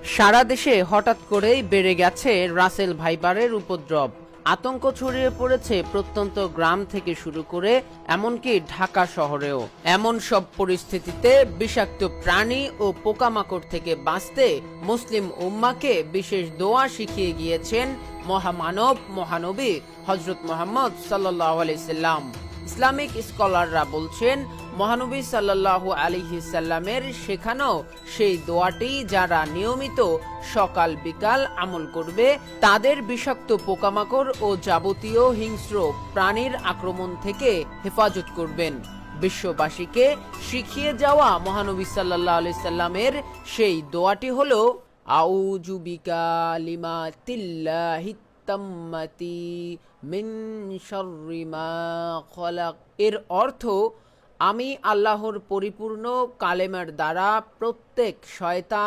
সারা দেশে হঠাৎ করেই বেড়ে গেছে রাসেল ভাইপারের উপদ্রব। আতঙ্ক ছড়িয়ে পড়েছে প্রত্যন্ত গ্রাম থেকে শুরু করে এমনকি ঢাকা শহরেও। এমন সব পরিস্থিতিতে বিষাক্ত প্রাণী ও পোকামাকড় থেকে বাঁচতে মুসলিম উম্মাকে বিশেষ দোয়া শিখিয়ে গিয়েছেন মহামানব মহানবী হযরত মুহাম্মদ সাল্লাল্লাহু আলাইহি সাল্লাম। ইসলামিক স্কলাররা বলছেন, মহানবী সাল্লাল্লাহু আলাইহি সাল্লামের শেখানো সেই দোয়াটি যারা নিয়মিত সকাল বিকাল আমল করবে, তাদের বিষাক্ত পোকামাকড় ও যাবতীয় হিংস্র প্রাণীর আক্রমণ থেকে হেফাজত করবেন। বিশ্ববাসীকে শিখিয়ে যাওয়া মহানবী সাল্লাল্লাহু আলাইহি সাল্লামের সেই দোয়াটি হলো আউযু বিকালিমাতিল্লাহি তাম্মাতি মিন শাররি মা খলাক। এর অর্থ, আমি আল্লাহর পরিপূর্ণ কালেমার দ্বারা প্রত্যেক শয়তান